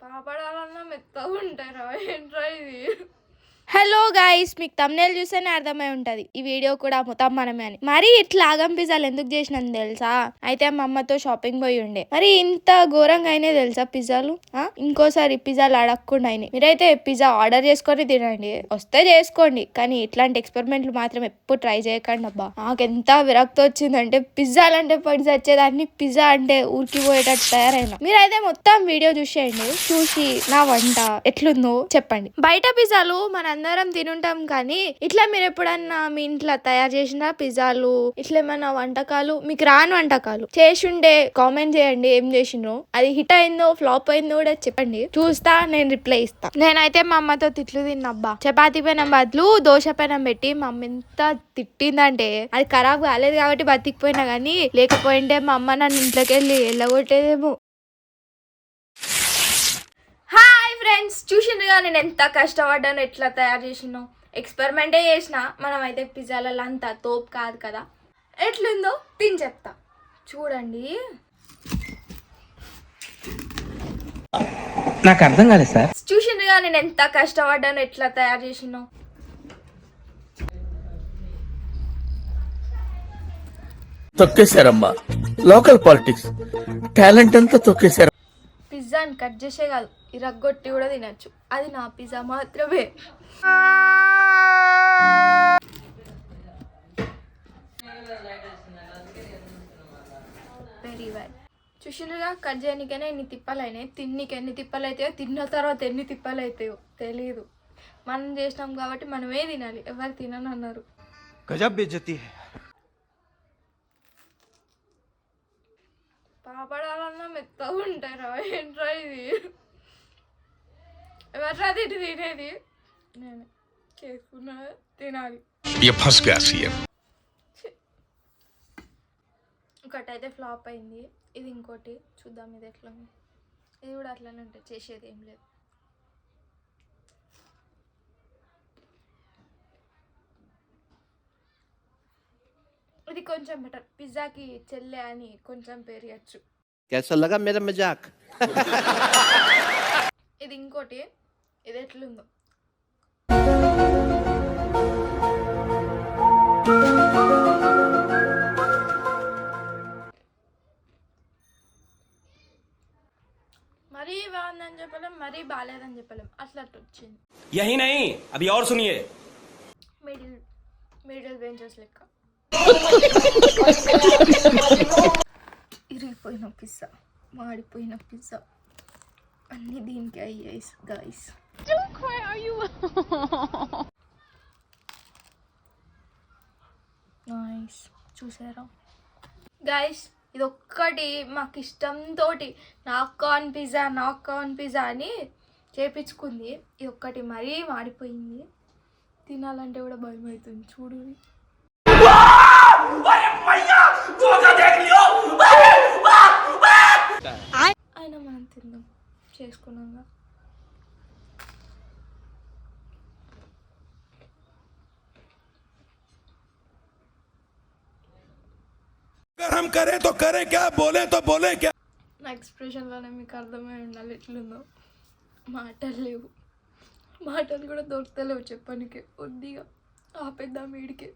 పాపడాలన్నా మెత్తగా ఉంటారా ఏంట్రా ఇది? హలో గైస్, మీకు తమ్నేల్ చూస్తేనే అర్థమై ఉంటది ఈ వీడియో కూడా మొత్తం మనమే అని. మరి ఇట్లా ఆగం పిజ్జాలు ఎందుకు చేసినాను తెలుసా? అయితే మా అమ్మతో షాపింగ్ పోయి ఉండే. మరి ఇంత ఘోరంగా అయినాయి తెలుసా పిజ్జాలు. ఇంకోసారి పిజ్జాలు అడగకుండా అయినాయి. మీరైతే పిజ్జా ఆర్డర్ చేసుకొని తినండి, వస్తే చేసుకోండి, కానీ ఇట్లాంటి ఎక్స్పెరిమెంట్లు మాత్రం ఎప్పుడు ట్రై చేయకండి అబ్బా. నాకెంత విరక్తి వచ్చిందంటే పిజ్జాలు అంటే పడి వచ్చేదాన్ని, పిజ్జా అంటే ఊరికి పోయేటట్టు తయారైనా. మీరైతే మొత్తం వీడియో చూసేయండి, చూసి నా వంట ఎట్లుందో చెప్పండి. బయట పిజ్జాలు అందరం తినుంటాం, కానీ ఇట్లా మీరు ఎప్పుడన్నా మీ ఇంట్లో తయారు చేసిన పిజ్జాలు ఇట్లా ఏమైనా వంటకాలు మీకు రాని వంటకాలు చేసుండే కామెంట్ చేయండి. ఏం చేసినో, అది హిట్ అయిందో ఫ్లాప్ అయిందో కూడా చెప్పండి, చూస్తా, నేను రిప్లై ఇస్తా. నేనైతే మా అమ్మతో తిట్లు తిన్నబ్బా. చపాతీ పెనం బదులు దోశ పెనం పెట్టి మా అమ్మ ఎంత తిట్టిందంటే, అది ఖరాబ్ కాలేదు కాబట్టి బతికిపోయినా, కానీ లేకపోయింటే మా అమ్మ నన్ను ఇంట్లోకి వెళ్ళి వెళ్ళగొట్టేదేమో. హాయ్ ఫ్రెండ్స్, చూసిండ్రుగా నేను ఎంత కష్టపడ్డాను, ఎట్లా తయారు చేసినో. ఎక్స్పెరిమెంటే చేసిన. మనం అయితే పిజ్జాలలో అంతా తోపు కాదు కదా. ఎట్లుందో తిని చెప్తా, చూడండి. నాకు అర్థం కాలేదు సార్. చూసిండ్రుగా నేను ఎంత కష్టపడ్డాను, ఎట్లా తయారు చేసినో. తొక్కేశారమ్మా, లోకల్ పాలిటిక్స్ టాలెంట్ అంతా తొక్కేశారు. పిజ్జాని కట్ చేసే కాదు, ఇరగ్గొట్టి కూడా తినచ్చు. అది నా పిజ్జా మాత్రమే. Very well. చూసినగా కట్ చేయడానికైనా ఎన్ని తిప్పలు అయినాయి, తిన్నీకి ఎన్ని తిప్పలు అవుతాయో, తిన్న తర్వాత ఎన్ని తిప్పలు అవుతాయో తెలియదు. మనం చేసినాం కాబట్టి మనమే తినాలి, ఎవరు తినని అన్నారు. గజబ్ బేజతి. పాపడాలన్నా మెత్తగా ఉంటారా ఏంట్రా ఇది? ఎవర్రా తినేది? నేను చేసుకున్నా తినాలి. ఒకటైతే ఫ్లాప్ అయింది, ఇది ఇంకోటి చూద్దాం. ఇది ఎట్లా ఉంది? ఇది కూడా అట్లానే ఉంటుంది, చేసేది ఏం లేదు. ఇది కొంచెం బెటర్, పిజ్జాకి చెల్లె అని కొంచెం పేరియచ్చు. कैसा लगा मेरा मजाक? ఇది ఇంకోటి, ఇది ఎట్లుందో. మరీ బాగుందని చెప్పలేం, మరీ బాగాలేదని చెప్పలేం, అట్లా వచ్చింది. यही नहीं, अभी और सुनिए. మిడిల్ బెంచెస్ లెక్క. ఇరిగిపోయిన పిజ్జా, మాడిపోయిన పిజ్జా, అన్ని దీనికి అయ్యాయి గైస్. నైస్, చూసారా గైస్? ఇది ఒక్కటి మాకు ఇష్టంతో నాక్ ఆన్ పిజ్జా అని చేపించుకుంది. ఇది ఒక్కటి మరీ మాడిపోయింది, తినాలంటే కూడా భయం అవుతుంది. చూడు, అయినా మనం తిందాం చేసుకున్నాగా. हम करें तो करें क्या, बोले तो बोले क्या. నా ఎక్స్ప్రెషన్లోనే మీకు అర్థమై ఉండాలి ఎట్లుందో. మాటలు లేవు, మాటలు కూడా దొరుకుతలేవు చెప్పడానికి. కొద్దిగా ఆపేద్దాం వీడికి.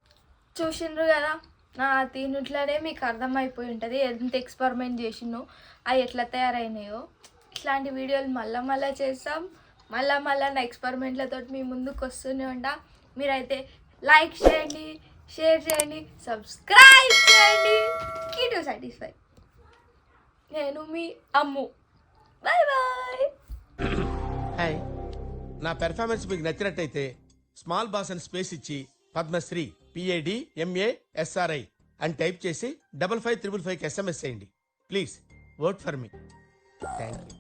చూసిండ్రు కదా, నా తినుట్లోనే మీకు అర్థమైపోయి ఉంటుంది ఎంత ఎక్స్పెరిమెంట్ చేసినో, అవి ఎట్లా తయారైనాయో. ఇట్లాంటి వీడియోలు మళ్ళీ చేస్తాం, మళ్ళీ నా ఎక్స్పెరిమెంట్లతో మీ ముందుకు వస్తూనే ఉంటా. మీరైతే లైక్ చేయండి, షేర్ చేయండి, సబ్స్క్రైబ్ చేయండి. కీటో సాటిస్ఫై. నేను మీ అమ్ము. Bye bye. హాయ్, నా పెర్ఫార్మెన్స్ మీకు నచ్చినట్టయితే స్మాల్ బాస్ అని స్పేస్ ఇచ్చి పద్మశ్రీ PADMASRI అని టైప్ చేసి 555555కి SMS చేయండి. Please vote for me. Thank you.